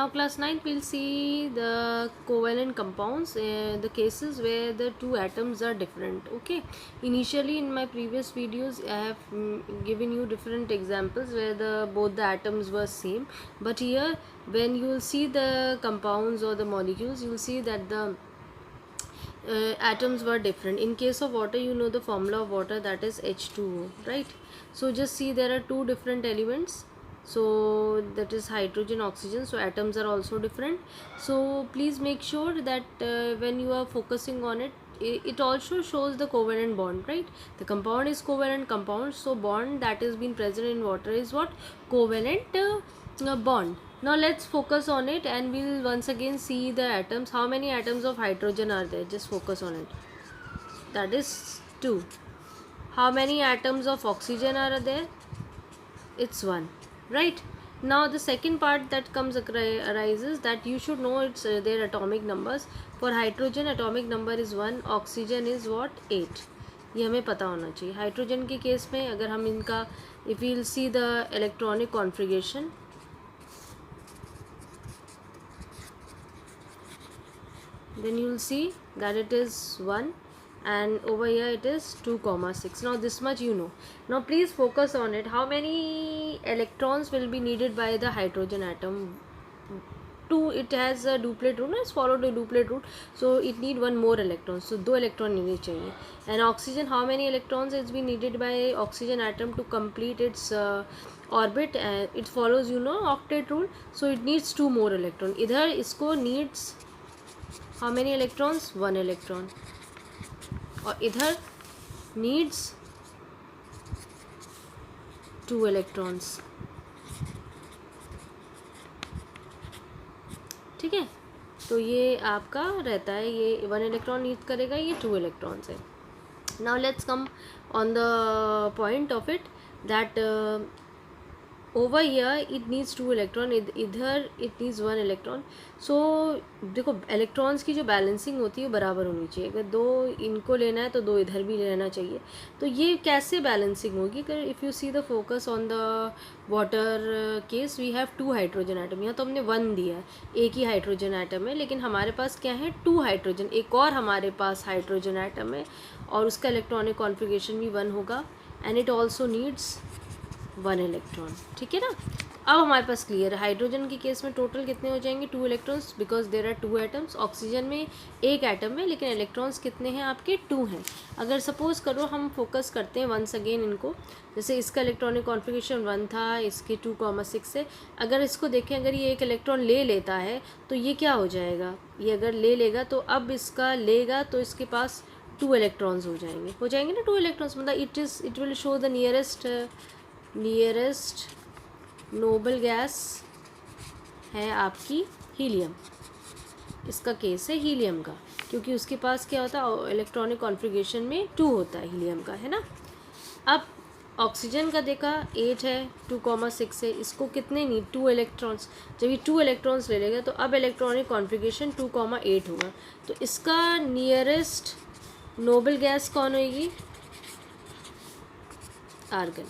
Now class 9 we'll see the covalent compounds, the cases where the two atoms are different. Okay, initially in my previous videos I have given you different examples where the both the atoms were same, but here when you will see the compounds or the molecules, you will see that the atoms were different. In case of water, you know the formula of water, that is H2O, right? So just see there are two different elements, so that is hydrogen, oxygen, so atoms are also different. So please make sure that when you are focusing on it, it also shows the covalent bond, right? The compound is covalent compound, so bond that is been present in water is what? Covalent bond. Now let's focus on it and we'll once again see the atoms. How many atoms of hydrogen are there? Just focus on it. That is 2. How many atoms of oxygen are there? It's 1, right? Now the second part that comes arises, that you should know it's their atomic numbers. For hydrogen atomic number is 1, oxygen is what? 8. ये हमें पता होना चाहिए. Hydrogen के case में अगर हम इनका, if we'll see the electronic configuration, then you will see that it is 1 and over here it is 2,6. Now this much you know. Now please focus on it. How many electrons will be needed by the hydrogen atom? 2. It has a duplet root, has followed a duplet root, so it need one more electron, so 2 electron need चाहिए. And oxygen, how many electrons is be needed by oxygen atom to complete its orbit? It follows, you know, octet rule, so it needs 2 more electron. इधर इसको needs how many electrons? 1 electron. और इधर needs 2 electrons. ठीक है, तो ये आपका रहता है, ये 1 इलेक्ट्रॉन नीड करेगा, ये 2 इलेक्ट्रॉन्स है. Now let's come on the point of it that over here it needs 2 electron, इधर इट नीड्स 1 इलेक्ट्रॉन. सो देखो इलेक्ट्रॉन्स की जो बैलेंसिंग होती है बराबर होनी चाहिए. अगर 2 इनको लेना है तो 2 इधर भी लेना चाहिए. तो ये कैसे बैलेंसिंग होगी? अगर if you see the focus on the water case, we have 2 hydrogen item. यहाँ तो हमने 1 दिया है, एक ही हाइड्रोजन आइटम है, लेकिन हमारे पास क्या है? 2 हाइड्रोजन, एक और हमारे पास हाइड्रोजन आइटम है और उसका इलेक्ट्रॉनिक कॉन्फ़िगरेशन भी 1 होगा and it also needs 1 electron. ठीक है ना? अब हमारे पास क्लियर है. हाइड्रोजन के केस में टोटल कितने हो जाएंगे? 2 electrons, because there are 2 atoms. Oxygen में एक एटम है लेकिन इलेक्ट्रॉन्स कितने हैं आपके? 2 हैं. अगर सपोज करो हम फोकस करते हैं वंस अगेन इनको, जैसे इसका इलेक्ट्रॉनिक कॉन्फ़िगरेशन 1 था, इसके 2,6 है. अगर इसको देखें, अगर ये एक इलेक्ट्रॉन ले लेता है तो ये क्या हो जाएगा? ये अगर ले लेगा तो अब इसका लेगा तो इसके पास 2 इलेक्ट्रॉन्स हो जाएंगे ना. 2 इलेक्ट्रॉन्स मतलब it will show the nearest noble gas है आपकी हीलियम. इसका केस है हीलियम का, क्योंकि उसके पास क्या होता है? इलेक्ट्रॉनिक कॉन्फ़िगरेशन में 2 होता है हीलियम का, है ना. अब ऑक्सीजन का देखा 8 है, 2,6 है. इसको कितने नीड? 2 इलेक्ट्रॉन्स. जब ये 2 इलेक्ट्रॉन्स ले लेगा तो अब इलेक्ट्रॉनिक कॉन्फ़िगरेशन 2,8 होगा. तो इसका नियरेस्ट नोबल गैस कौन होगी? आर्गन,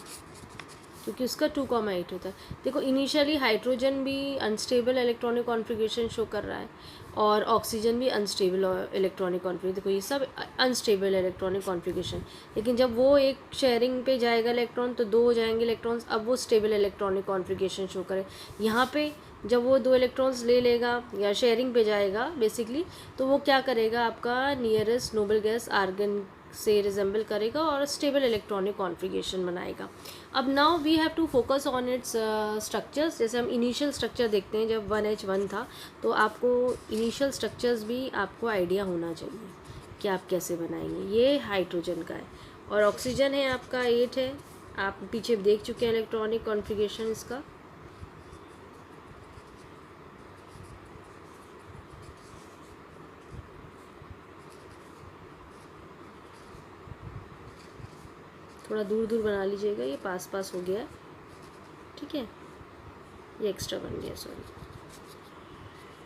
क्योंकि उसका 2,8 होता है. देखो इनिशियली हाइड्रोजन भी अनस्टेबल इलेक्ट्रॉनिक कॉन्फ़िगरेशन शो कर रहा है और ऑक्सीजन भी अनस्टेबल इलेक्ट्रॉनिक कॉन्फ़िगरेशन. देखो ये सब अनस्टेबल इलेक्ट्रॉनिक कॉन्फ़िगरेशन, लेकिन जब वो एक शेयरिंग पे जाएगा इलेक्ट्रॉन तो 2 हो जाएंगे इलेक्ट्रॉन्स. अब वो स्टेबल इलेक्ट्रॉनिक कॉन्फ़िगरेशन शो करे. यहाँ पे जब वो 2 इलेक्ट्रॉन्स ले लेगा या शेयरिंग पे जाएगा बेसिकली, तो वो क्या करेगा? आपका नियरेस्ट नोबल गैस आर्गन से रिजेंबल करेगा और स्टेबल इलेक्ट्रॉनिक कॉन्फ़िगरेशन बनाएगा. अब now we have to focus on its structures. जैसे हम इनिशियल स्ट्रक्चर देखते हैं, जब 1H1 था तो आपको इनिशियल स्ट्रक्चर्स भी आपको आइडिया होना चाहिए कि आप कैसे बनाएंगे. ये हाइड्रोजन का है और ऑक्सीजन है आपका 8 है. आप पीछे देख चुके हैं इलेक्ट्रॉनिक कॉन्फ़िगरेशन इसका. थोड़ा दूर दूर बना लीजिएगा, ये पास पास हो गया. ठीक है, ये एक्स्ट्रा बन गया, सॉरी,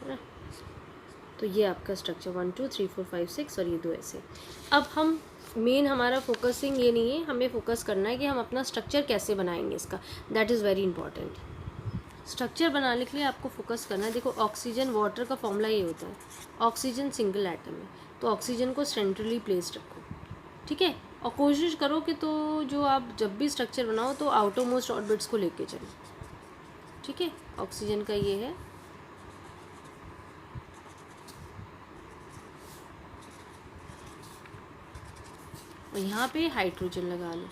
है ना. तो ये आपका स्ट्रक्चर 1 2 3 4 5 6 और ये 2 ऐसे. अब हम मेन हमारा फोकसिंग ये नहीं है, हमें फोकस करना है कि हम अपना स्ट्रक्चर कैसे बनाएंगे इसका. That is very important. Structure बनाने के लिए आपको फोकस करना है। देखो ऑक्सीजन वाटर का फॉर्मूला ये होता है, ऑक्सीजन सिंगल एटम है, तो ऑक्सीजन को सेंट्रली प्लेस्ड रखो, ठीक है। और कोशिश करो कि तो जो आप जब भी स्ट्रक्चर बनाओ तो आउटर मोस्ट ऑर्बिट्स को लेके चलो, ठीक है। ऑक्सीजन का ये है, और यहाँ पे हाइड्रोजन लगा लो।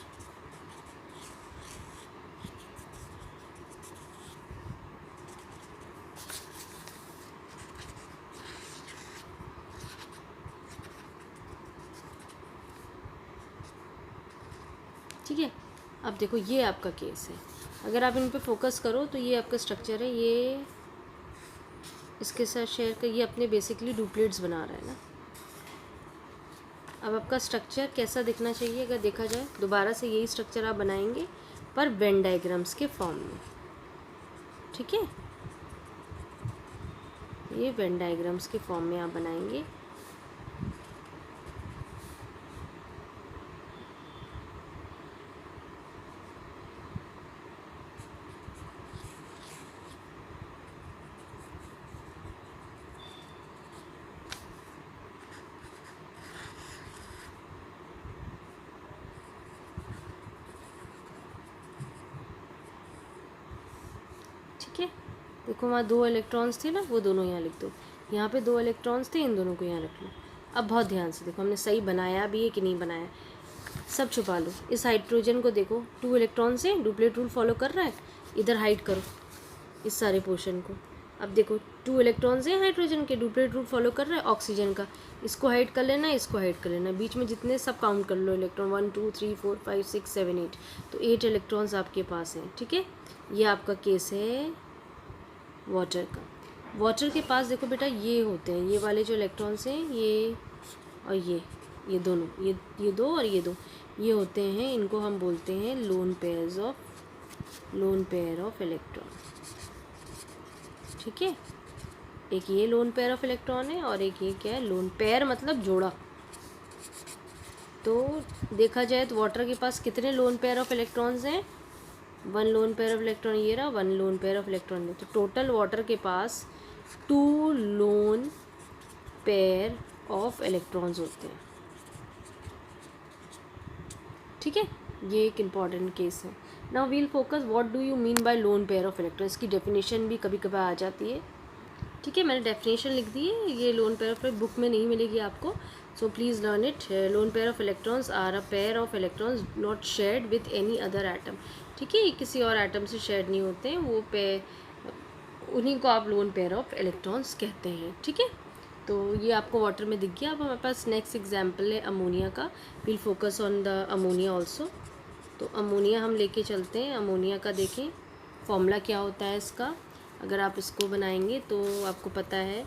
ठीक है, अब देखो ये आपका केस है, अगर आप इन पे फोकस करो तो ये आपका स्ट्रक्चर है, ये इसके साथ शेयर कर, ये अपने बेसिकली डुप्लेट्स बना रहा है ना। अब आपका स्ट्रक्चर कैसा दिखना चाहिए, अगर देखा जाए दोबारा से यही स्ट्रक्चर आप बनाएंगे पर वेन डायग्राम्स के फॉर्म में, ठीक है। ये वेन डायग्राम्स के फॉर्म में आप बनाएंगे। ठीक है, देखो वहाँ 2 इलेक्ट्रॉन्स थे ना, वो दोनों यहाँ लिख दो। यहाँ पे 2 इलेक्ट्रॉन्स थे, इन दोनों को यहाँ रख लो। अब बहुत ध्यान से देखो हमने सही बनाया भी है कि नहीं बनाया, सब छुपा लो। इस हाइड्रोजन को देखो 2 इलेक्ट्रॉन से डुप्लेट रूल फॉलो कर रहा है, इधर हाइड करो इस सारे पोर्शन को। अब देखो 2 इलेक्ट्रॉन्स हैं हाइड्रोजन के, डुप्लेट रूल फॉलो कर रहा है ऑक्सीजन का, इसको हाइड कर लेना, इसको हाइड कर लेना, बीच में जितने सब काउंट कर लो इलेक्ट्रॉन, 1 2 3 4 5 6 7 8, तो 8 इलेक्ट्रॉन्स आपके पास हैं, ठीक है। ये आपका केस है वाटर का। वाटर के पास देखो बेटा ये होते हैं, ये वाले जो इलेक्ट्रॉन्स हैं, ये और ये दोनों, ये 2 और ये 2, ये होते हैं, इनको हम बोलते हैं लोन पेयर ऑफ इलेक्ट्रॉन, ठीक है। एक ये लोन पेयर ऑफ इलेक्ट्रॉन है और एक ये क्या है, लोन पेयर मतलब जोड़ा। तो देखा जाए तो वाटर के पास कितने लोन पेयर ऑफ इलेक्ट्रॉन्स हैं, 1 लोन पेयर ऑफ इलेक्ट्रॉन ये रहा, 1 लोन पेयर ऑफ इलेक्ट्रॉन है, तो टोटल वाटर के पास 2 लोन पेयर ऑफ इलेक्ट्रॉन्स होते हैं, ठीक है। ये एक इम्पॉर्टेंट केस है। Now we'll focus what do you mean by lone pair of electron, इसकी डेफिनेशन भी कभी कभार आ जाती है, ठीक है। मैंने डेफिनेशन लिख दी है, ये लोन पेयर ऑफ बुक में नहीं मिलेगी आपको, so please learn it. Lone pair of electrons are a pair of electrons not shared with any other atom, ठीक है। किसी और एटम से शेयर नहीं होते हैं वो पेयर, उन्हीं को आप लोन पेयर ऑफ इलेक्ट्रॉन्स कहते हैं, ठीक है। तो ये आपको वाटर में दिख गया। अब हमारे पास नेक्स्ट एग्जाम्पल है अमोनिया का, will focus on the ammonia also. तो अमोनिया हम लेके चलते हैं, अमोनिया का देखें फॉर्मूला क्या होता है इसका, अगर आप इसको बनाएंगे तो आपको पता है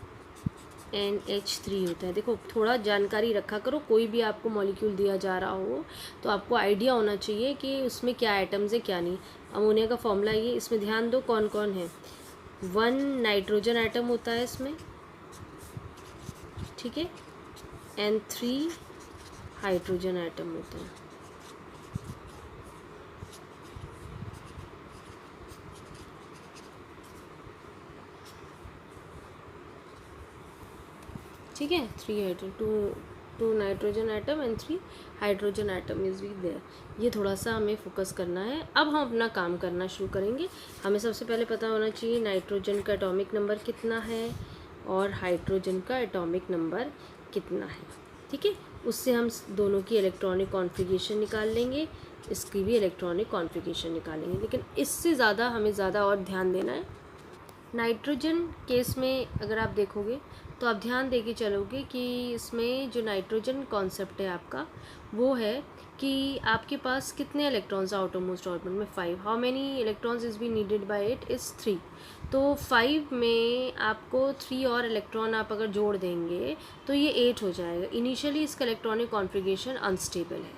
NH3 होता है। देखो थोड़ा जानकारी रखा करो, कोई भी आपको मॉलिक्यूल दिया जा रहा हो तो आपको आइडिया होना चाहिए कि उसमें क्या आइटम्स है क्या नहीं। अमोनिया का फॉर्मूला ये, इसमें ध्यान दो कौन कौन है, 1 नाइट्रोजन आइटम होता है इसमें, ठीक है, एंड 3 हाइड्रोजन आइटम होते हैं, ठीक है। 3 hydrogen, 2 nitrogen item and 3 hydrogen atom is भी देयर। ये थोड़ा सा हमें फोकस करना है। अब हम अपना काम करना शुरू करेंगे। हमें सबसे पहले पता होना चाहिए नाइट्रोजन का एटॉमिक नंबर कितना है और हाइड्रोजन का एटॉमिक नंबर कितना है, ठीक है। उससे हम दोनों की इलेक्ट्रॉनिक कॉन्फ़िगरेशन निकाल लेंगे, इसकी भी इलेक्ट्रॉनिक कॉन्फ़िगरेशन निकालेंगे, लेकिन इससे ज़्यादा हमें ज़्यादा और ध्यान देना है। नाइट्रोजन केस में अगर आप देखोगे तो आप ध्यान दे के चलोगे कि इसमें जो नाइट्रोजन कॉन्सेप्ट है आपका वो है कि आपके पास कितने इलेक्ट्रॉन्स आउटर मोस्ट ऑर्बिट में, 5। How many electrons is be needed bye it is 3। तो 5 में आपको 3 और इलेक्ट्रॉन आप अगर जोड़ देंगे तो ये 8 हो जाएगा। इनिशियली इसका इलेक्ट्रॉनिक कॉन्फ़िगरेशन अनस्टेबल है,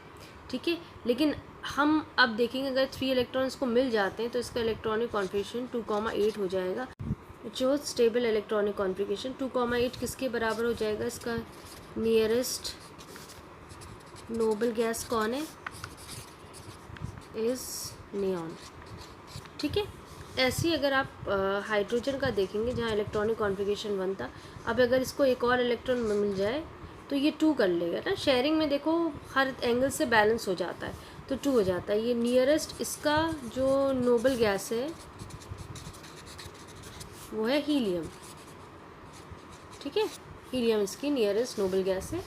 ठीक है, लेकिन हम अब देखेंगे अगर 3 इलेक्ट्रॉन्स को मिल जाते हैं तो इसका इलेक्ट्रॉनिक कॉन्फ़िगरेशन 2,8 हो जाएगा। जो स्टेबल इलेक्ट्रॉनिक कॉन्फ़िगरेशन 2,8 किसके बराबर हो जाएगा, इसका नियरेस्ट नोबल गैस कौन है, इज़ नियॉन, ठीक है। ऐसे ही अगर आप हाइड्रोजन का देखेंगे जहाँ इलेक्ट्रॉनिक कॉन्फ़िगरेशन 1 था, अब अगर इसको एक और इलेक्ट्रॉन मिल जाए तो ये 2 कर लेगा ना। शेयरिंग में देखो हर एंगल से बैलेंस हो जाता है, तो 2 हो जाता है। ये नियरेस्ट इसका जो नोबल गैस है वो है हीलियम, ठीक है। हीलियम इसकी नियरेस्ट नोबल गैस है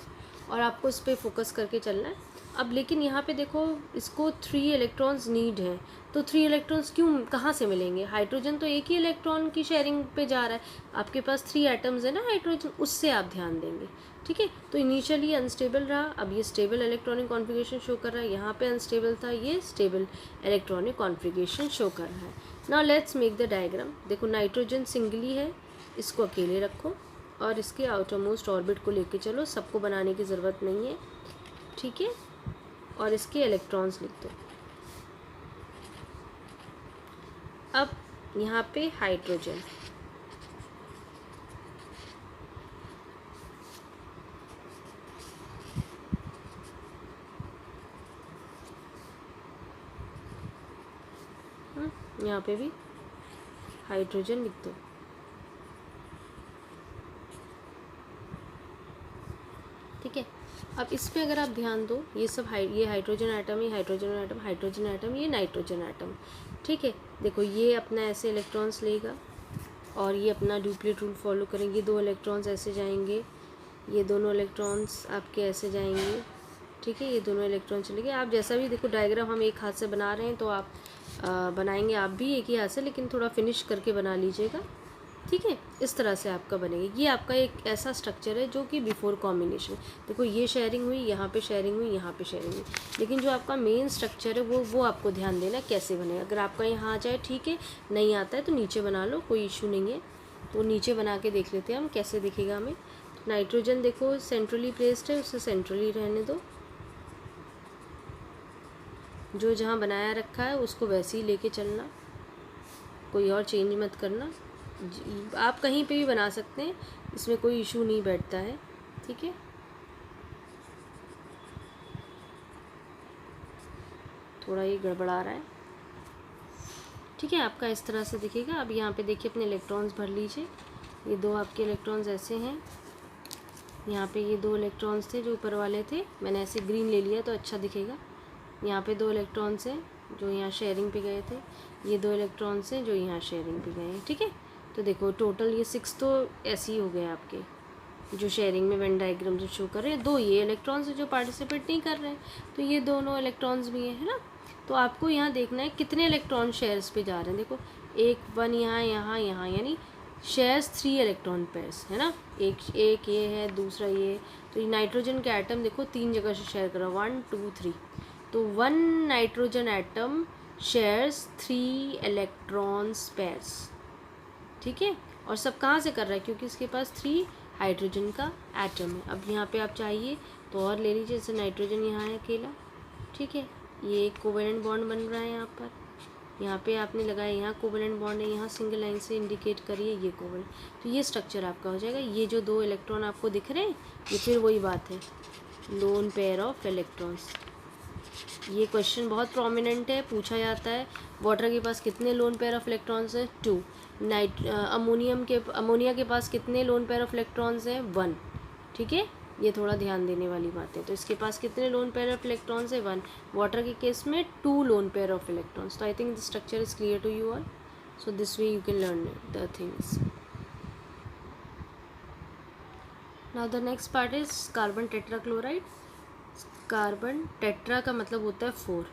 और आपको इस पर फोकस करके चलना है। अब लेकिन यहाँ पे देखो इसको 3 इलेक्ट्रॉन्स नीड है, तो 3 इलेक्ट्रॉन्स क्यों, कहाँ से मिलेंगे? हाइड्रोजन तो एक ही इलेक्ट्रॉन की शेयरिंग पे जा रहा है, आपके पास 3 एटम्स है ना हाइड्रोजन, उससे आप ध्यान देंगे, ठीक है। तो इनिशियली अनस्टेबल रहा, अब ये स्टेबल इलेक्ट्रॉनिक कॉन्फ़िगरेशन शो कर रहा है। यहाँ पे अनस्टेबल था, ये स्टेबल इलेक्ट्रॉनिक कॉन्फ़िगरेशन शो कर रहा है। Now let's make the diagram. देखो नाइट्रोजन सिंगली है, इसको अकेले रखो और इसके आउटर मोस्ट ऑर्बिट को लेके चलो, सबको बनाने की ज़रूरत नहीं है, ठीक है। और इसके इलेक्ट्रॉन्स लिख दो। अब यहाँ पे हाइड्रोजन, यहाँ पे भी हाइड्रोजन लिख दो, ठीक है। अब इस पे अगर आप ध्यान दो, ये सब ये हाइड्रोजन एटम, ये हाइड्रोजन एटम, हाइड्रोजन एटम, ये नाइट्रोजन एटम, ठीक है। देखो ये अपना ऐसे इलेक्ट्रॉन्स लेगा और ये अपना डुप्लीकेट रूल फॉलो करेंगे, 2 इलेक्ट्रॉन्स ऐसे जाएंगे, ये दोनों इलेक्ट्रॉन्स आपके ऐसे जाएंगे, ठीक है। ये दोनों इलेक्ट्रॉन चले गए। आप जैसा भी देखो डायग्राम हम एक हाथ से बना रहे हैं, तो आप बनाएंगे आप भी एक ही हाथ से, लेकिन थोड़ा फिनिश करके बना लीजिएगा, ठीक है। इस तरह से आपका बनेगा। ये आपका एक ऐसा स्ट्रक्चर है जो कि बिफोर कॉम्बिनेशन, देखो ये शेयरिंग हुई, यहाँ पे शेयरिंग हुई, यहाँ पे शेयरिंग हुई, लेकिन जो आपका मेन स्ट्रक्चर है वो आपको ध्यान देना कैसे बनेगा। अगर आपका यहाँ आ जाए ठीक है, नहीं आता है तो नीचे बना लो, कोई इशू नहीं है। तो नीचे बना के देख लेते हैं हम कैसे दिखेगा हमें। नाइट्रोजन देखो सेंट्रली प्लेस्ड है, उसे सेंट्रली रहने दो, जो जहाँ बनाया रखा है उसको वैसे ही लेके चलना, कोई और चेंज मत करना। आप कहीं पे भी बना सकते हैं, इसमें कोई इशू नहीं बैठता है, ठीक है। थोड़ा ये गड़बड़ा रहा है, ठीक है। आपका इस तरह से दिखेगा। अब यहाँ पे देखिए अपने इलेक्ट्रॉन्स भर लीजिए। ये 2 आपके इलेक्ट्रॉन्स ऐसे हैं, यहाँ पे ये 2 इलेक्ट्रॉन्स थे जो ऊपर वाले थे, मैंने ऐसे ग्रीन ले लिया तो अच्छा दिखेगा। यहाँ पे 2 इलेक्ट्रॉन्स हैं जो यहाँ शेयरिंग पे गए थे, ये 2 इलेक्ट्रॉन्स हैं जो यहाँ शेयरिंग पे गए हैं, ठीक है। तो देखो टोटल ये 6 तो ऐसे ही हो गए आपके जो शेयरिंग में वेन डायग्राम जो शो कर रहे हैं। 2 ये इलेक्ट्रॉन्स जो पार्टिसिपेट नहीं कर रहे हैं, तो ये दोनों इलेक्ट्रॉन्स भी हैं, है ना। तो आपको यहाँ देखना है कितने इलेक्ट्रॉन शेयर्स पे जा रहे हैं। देखो 1 यहाँ यहाँ यहाँ, यानी शेयर्स 3 इलेक्ट्रॉन पेयर्स है ना, एक ये है, दूसरा ये। तो ये नाइट्रोजन के एटम देखो 3 जगह से शेयर करा, 1 2 3, तो 1 nitrogen atom shares 3 electrons pairs, ठीक है। और सब कहाँ से कर रहा है, क्योंकि इसके पास 3 हाइड्रोजन का एटम है। अब यहाँ पे आप चाहिए तो और ले लीजिए, जैसे नाइट्रोजन यहाँ है अकेला, ठीक है। ये एक कोवेलेंट बॉन्ड बन रहा है यहाँ पर, यहाँ पे आपने लगाया, यहाँ कोवेलेंट बॉन्ड है, यहाँ सिंगल लाइन से इंडिकेट करिए ये कोवेलेंट, तो ये स्ट्रक्चर आपका हो जाएगा। ये जो 2 इलेक्ट्रॉन आपको दिख रहे हैं, ये फिर वही बात है, लोन पेयर ऑफ इलेक्ट्रॉन्स। ये क्वेश्चन बहुत प्रोमिनेंट है, पूछा जाता है। वाटर के पास कितने लोन पेयर ऑफ इलेक्ट्रॉन्स हैं? 2। अमोनिया के पास कितने लोन पेयर ऑफ इलेक्ट्रॉन्स हैं? 1, ठीक है। ये थोड़ा ध्यान देने वाली बात है। तो इसके पास कितने लोन पेयर ऑफ इलेक्ट्रॉन्स है? 1। वाटर के केस में 2 लोन पेयर ऑफ इलेक्ट्रॉन्स। तो I think the structure is clear to you all, so this way you can learn the things. Now the next part is carbon tetrachloride. Carbon tetra का मतलब होता है 4,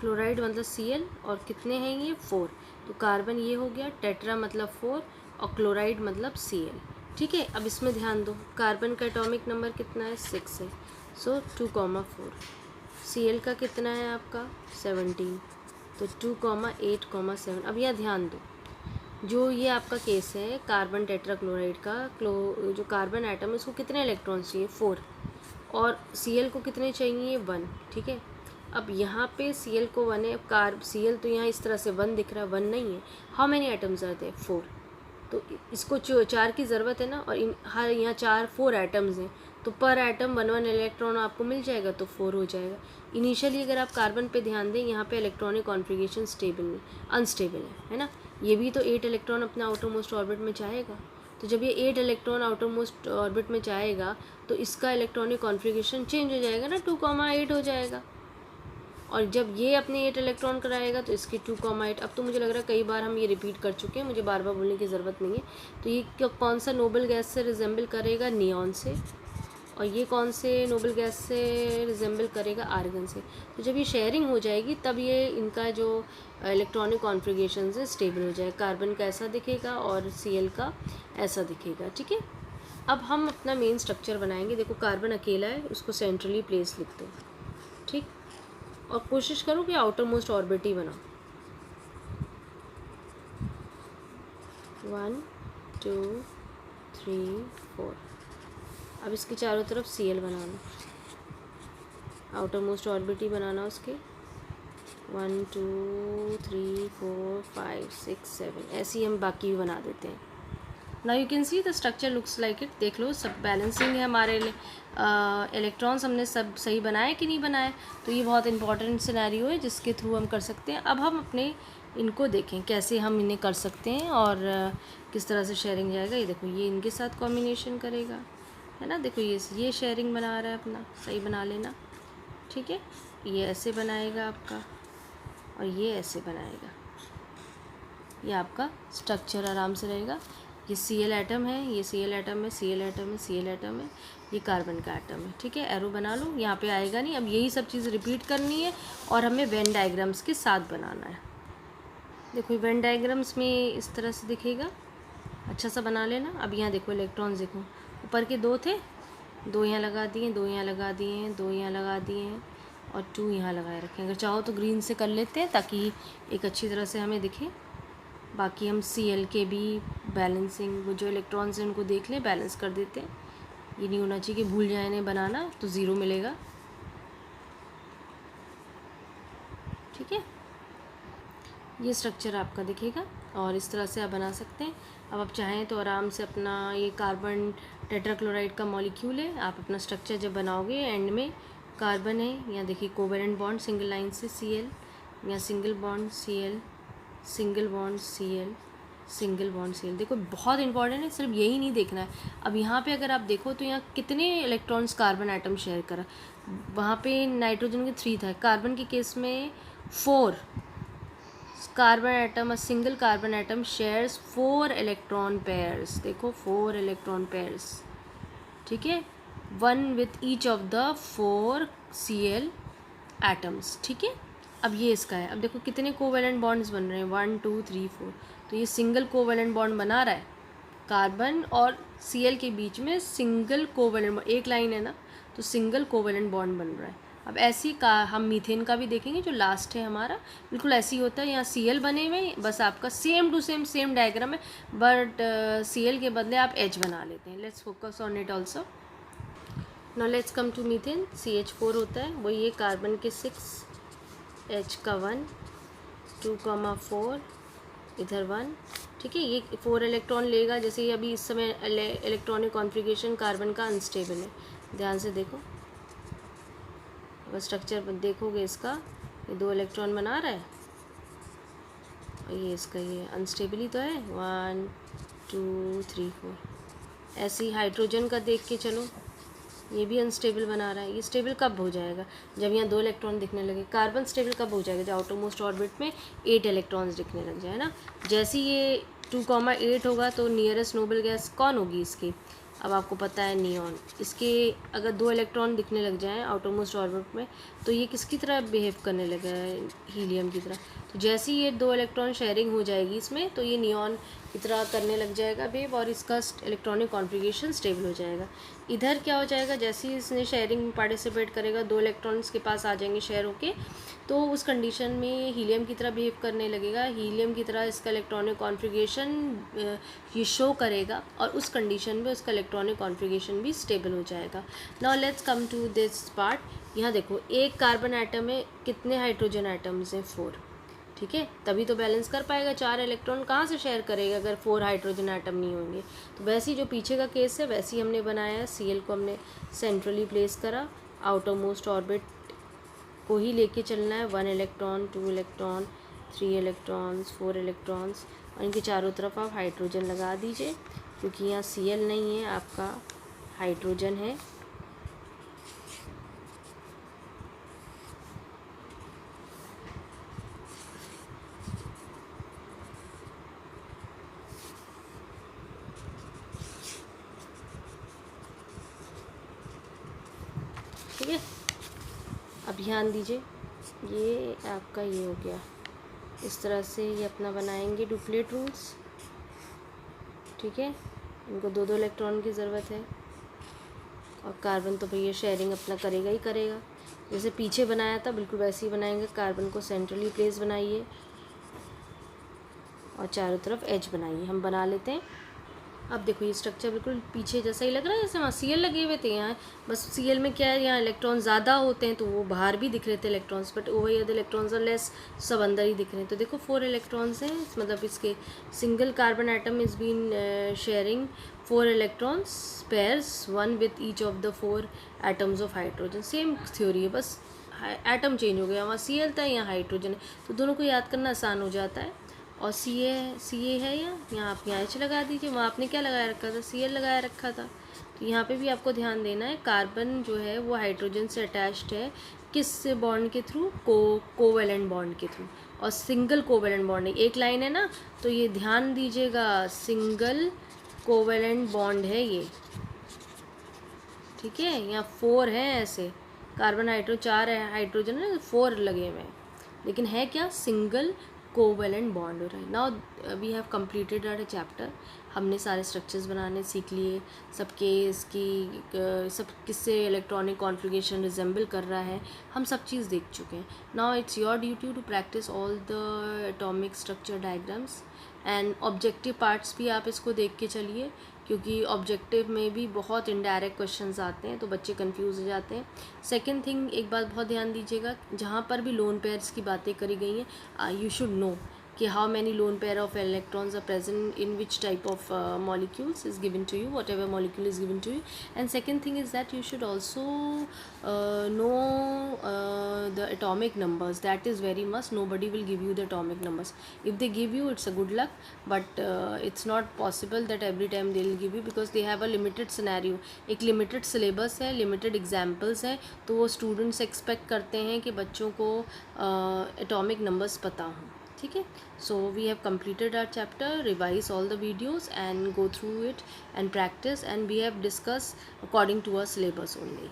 chloride मतलब Cl, और कितने हैं ये? 4। तो कार्बन ये हो गया, टेट्रा मतलब 4 और क्लोराइड मतलब Cl, ठीक है। अब इसमें ध्यान दो, कार्बन का एटॉमिक नंबर कितना है? 6 है, सो 2,4। Cl का कितना है आपका? 17, तो 2,8,7। अब यह ध्यान दो, जो ये आपका केस है कार्बन टेट्राक्लोराइड का, जो कार्बन एटम है उसको कितने इलेक्ट्रॉन्स चाहिए? 4, और Cl को कितने चाहिए? 1, ठीक है। अब यहाँ पे Cl को 1 है, Cl तो यहाँ इस तरह से 1 दिख रहा है, 1 नहीं है। How many atoms are there? 4, तो इसको 4 की ज़रूरत है ना, और हर यहाँ 4 एटम्स हैं, तो पर एटम 1 इलेक्ट्रॉन आपको मिल जाएगा, तो 4 हो जाएगा। इनिशियली अगर आप कार्बन पे ध्यान दें, यहाँ पे इलेक्ट्रॉनिक कॉन्फ़िगरेशन स्टेबल नहीं, अनस्टेबल है ना। ये भी तो 8 इलेक्ट्रॉन अपना आउटर मोस्ट ऑर्बिट में चाहेगा। तो जब ये 8 इलेक्ट्रॉन आउटर मोस्ट ऑर्बिट में चाहेगा तो इसका इलेक्ट्रॉनिक कॉन्फ़िगरेशन चेंज हो जाएगा ना, 2,8 हो जाएगा। और जब ये अपने 8 इलेक्ट्रॉन कराएगा तो इसकी 2,8। अब तो मुझे लग रहा है कई बार हम ये रिपीट कर चुके हैं, मुझे बार बार बोलने की ज़रूरत नहीं है। तो ये कौन सा नोबल गैस से रिजेंबल करेगा? नियॉन से। और ये कौन से नोबल गैस से रिजेंबल करेगा? आर्गन से। तो जब ये शेयरिंग हो जाएगी तब ये इनका जो इलेक्ट्रॉनिक कॉन्फ़िगरेशन है स्टेबल हो जाएगा। कार्बन का ऐसा दिखेगा और Cl का ऐसा दिखेगा, ठीक है। अब हम अपना मेन स्ट्रक्चर बनाएंगे। देखो कार्बन अकेला है, उसको सेंट्रली प्लेस लिख दो, ठीक। और कोशिश करो कि आउटर मोस्ट ऑर्बिट ही बनाओ। 1 2 3 4। अब इसके चारों तरफ Cl बनाना, आउटर मोस्ट ऑर्बिट ही बनाना उसके। 1 2 3 4 5 6 7, ऐसे ही हम बाकी भी बना देते हैं। Now you can see the structure looks like it. देख लो सब बैलेंसिंग है हमारे लिए। इलेक्ट्रॉन्स हमने सब सही बनाए कि नहीं बनाए। तो ये बहुत इंपॉर्टेंट सिनेरियो है जिसके थ्रू हम कर सकते हैं। अब हम अपने इनको देखें कैसे हम इन्हें कर सकते हैं और किस तरह से शेयरिंग जाएगा। ये देखो ये इनके साथ कॉम्बिनेशन करेगा, है ना। देखो ये शेयरिंग बना रहा है अपना, सही बना लेना, ठीक है। ये ऐसे बनाएगा आपका और ये ऐसे बनाएगा। ये आपका स्ट्रक्चर आराम से रहेगा। ये Cl एटम है, ये Cl एटम है, Cl एटम है, Cl एटम है, ये कार्बन का एटम है, ठीक है। एरो बना लो, यहाँ पे आएगा नहीं। अब यही सब चीज़ रिपीट करनी है और हमें वेन डायग्राम्स के साथ बनाना है। देखो वेन डायग्राम्स में इस तरह से दिखेगा, अच्छा सा बना लेना। अब यहाँ देखो इलेक्ट्रॉन्स, देखो ऊपर के 2 थे, 2 यहाँ लगा दिए, 2 यहाँ लगा दिए हैं, 2 यहाँ लगा दिए हैं और 2 यहाँ लगाए रखें। अगर चाहो तो ग्रीन से कर लेते हैं ताकि एक अच्छी तरह से हमें दिखे। बाकी हम Cl के भी बैलेंसिंग, वो जो इलेक्ट्रॉन्स हैं उनको देख लें, बैलेंस कर देते हैं। ये नहीं होना चाहिए कि भूल जाए इन्हें बनाना, तो 0 मिलेगा, ठीक है। ये स्ट्रक्चर आपका दिखेगा और इस तरह से आप बना सकते हैं। अब आप चाहें तो आराम से अपना ये कार्बन टेट्राक्लोराइड का मॉलिक्यूल है, आप अपना स्ट्रक्चर जब बनाओगे एंड में कार्बन है, यहाँ देखिए कोवेलेंट बॉन्ड सिंगल लाइन से Cl, यहाँ single bond Cl, single bond Cl, single bond Cl। देखो बहुत इंपॉर्टेंट है, सिर्फ यही नहीं देखना है। अब यहाँ पे अगर आप देखो तो यहाँ कितने इलेक्ट्रॉन्स कार्बन एटम शेयर करा, वहाँ पे नाइट्रोजन के 3 था, कार्बन के केस में 4 carbon atom, a single carbon atom shares 4 electron pairs. देखो 4 इलेक्ट्रॉन पेयर्स, ठीक है, 1 with each of the 4 Cl atoms, ठीक है। अब ये इसका है। अब देखो कितने कोवेलेंट बॉन्ड्स बन रहे हैं, 1 2 3 4। तो ये सिंगल कोवेलेंट बॉन्ड बना रहा है, कार्बन और Cl के बीच में सिंगल कोवेलेंट, एक लाइन है ना, तो सिंगल कोवेलेंट बॉन्ड बन रहा है। अब ऐसी का हम मीथेन का भी देखेंगे जो लास्ट है हमारा, बिल्कुल ऐसी होता है। यहाँ Cl बने हुए, बस आपका सेम टू सेम डायग्राम है, बट Cl के बदले आप H बना लेते हैं। Let's focus on it also. Now let's come to methane. CH4 होता है, वही ये कार्बन के 6, H का 1, 2,4, इधर 1, ठीक है। ये 4 इलेक्ट्रॉन लेगा, जैसे ये अभी इस समय इलेक्ट्रॉनिक कॉन्फ़िगरेशन कार्बन का अनस्टेबल है, ध्यान से देखो। अगर स्ट्रक्चर देखोगे इसका, ये 2 इलेक्ट्रॉन बना रहा है और ये इसका ये अनस्टेबल ही तो है, 1 2 3 4। ऐसे ही हाइड्रोजन का देख के चलो, ये भी अनस्टेबल बना रहा है। ये स्टेबल कब हो जाएगा? जब यहाँ 2 इलेक्ट्रॉन दिखने लगे। कार्बन स्टेबल कब हो जाएगा? जब आउटर मोस्ट ऑर्बिट में 8 इलेक्ट्रॉन्स दिखने लग जाए ना। जैसे ये 2,8 होगा तो नियरेस्ट नोबल गैस कौन होगी इसकी? अब आपको पता है नियॉन। इसके अगर 2 इलेक्ट्रॉन दिखने लग जाएँ आउटर मोस्ट ऑर्बिट में तो ये किसकी तरह बिहेव करने लगा है? हीलियम की तरह। तो जैसे ही ये 2 इलेक्ट्रॉन शेयरिंग हो जाएगी इसमें, तो ये नियॉन की तरह करने लग जाएगा बिहेव और इसका इलेक्ट्रॉनिक कॉन्फ़िगरेशन स्टेबल हो जाएगा। इधर क्या हो जाएगा, जैसे ही इसने शेयरिंग में पार्टिसिपेट करेगा, 2 इलेक्ट्रॉन्स के पास आ जाएंगे शेयर होके, तो उस कंडीशन में हीलियम की तरह बिहेव करने लगेगा। हीलियम की तरह इसका इलेक्ट्रॉनिक कॉन्फ़िगरेशन ये शो करेगा और उस कंडीशन में उसका इलेक्ट्रॉनिक कॉन्फ़िगरेशन भी स्टेबल हो जाएगा। Now let's come to this part. यहाँ देखो एक कार्बन एटम में कितने हाइड्रोजन एटम्स हैं? 4, ठीक है। तभी तो बैलेंस कर पाएगा। 4 इलेक्ट्रॉन कहाँ से शेयर करेगा अगर 4 हाइड्रोजन एटम नहीं होंगे? तो वैसे ही जो पीछे का केस है वैसे ही हमने बनाया है। Cl को हमने सेंट्रली प्लेस करा, आउटर मोस्ट ऑर्बिट को ही लेके चलना है। 1 इलेक्ट्रॉन, 2 इलेक्ट्रॉन, 3 इलेक्ट्रॉन्स, 4 इलेक्ट्रॉन्स, और इनके चारों तरफ आप हाइड्रोजन लगा दीजिए, क्योंकि यहाँ Cl नहीं है, आपका हाइड्रोजन है। ठीक है, अब ध्यान दीजिए, ये आपका ये हो गया। इस तरह से ये अपना बनाएंगे डुप्लेट रूल्स। ठीक है, इनको 2-2 इलेक्ट्रॉन की ज़रूरत है, और कार्बन तो भैया शेयरिंग अपना करेगा ही करेगा। जैसे पीछे बनाया था बिल्कुल वैसे ही बनाएंगे। कार्बन को सेंट्रली प्लेस बनाइए और चारों तरफ एज बनाइए। हम बना लेते हैं। अब देखो ये स्ट्रक्चर बिल्कुल पीछे जैसा ही लग रहा है, जैसे वहाँ Cl लगे हुए थे। यहाँ बस Cl में क्या है, यहाँ इलेक्ट्रॉन ज़्यादा होते हैं तो वो बाहर भी दिख रहे थे electrons, but over here the electrons are less, सब अंदर ही दिख रहे हैं। तो देखो 4 इलेक्ट्रॉन्स हैं, मतलब इसके single carbon atom is been sharing 4 electrons pairs, 1 with each of the 4 atoms of hydrogen. Same theory है, बस एटम चेंज हो गया। वहाँ Cl था, यहाँ हाइड्रोजन है, तो दोनों को याद करना आसान हो जाता है। और Ca है यहाँ आप यहाँ H लगा दीजिए। वहाँ आपने क्या लगाया रखा था, Cl लगाया रखा था। तो यहाँ पे भी आपको ध्यान देना है, कार्बन जो है वो हाइड्रोजन से अटैच्ड है किस बॉन्ड के थ्रू, कोवेलेंट बॉन्ड के थ्रू। और सिंगल कोवेलेंट बॉन्ड है, एक लाइन है ना, तो ये ध्यान दीजिएगा, सिंगल कोवेलेंट बॉन्ड है ये। ठीक है, यहाँ 4 हैं ऐसे, कार्बन हाइड्रो 4 है, हाइड्रोजन है 4 लगे हुए हैं, लेकिन है क्या, सिंगल कोवेलेंट बॉन्ड हो रहा है। Now we have completed our chapter. हमने सारे स्ट्रक्चर्स बनाने सीख लिए, सबके इसकी सब किससे इलेक्ट्रॉनिक कॉन्फ़िगरेशन रिजेंबल कर रहा है, हम सब चीज़ देख चुके हैं। Now it's your duty to practise all the atomic structure diagrams and objective parts भी आप इसको देख के चलिए, क्योंकि ऑब्जेक्टिव में भी बहुत इनडायरेक्ट क्वेश्चंस आते हैं तो बच्चे कंफ्यूज हो जाते हैं। सेकंड थिंग, एक बात बहुत ध्यान दीजिएगा, जहाँ पर भी लोन पेयर्स की बातें करी गई हैं, यू शुड नो कि how many lone pair of electrons are present in which type of molecules is given to you, whatever molecule is given to you. And second thing is that you should also know the atomic numbers. That is very must. Nobody will give you the atomic numbers. If they give you, it's a good luck, but it's not possible that every time they will give you, because they have a limited scenario. एक limited syllabus है, limited examples है, तो वो students expect करते हैं कि बच्चों को atomic numbers पता हों। ठीक है, so we have completed our chapter. Revise all the videos and go through it and practice, and we have discussed according to our syllabus only.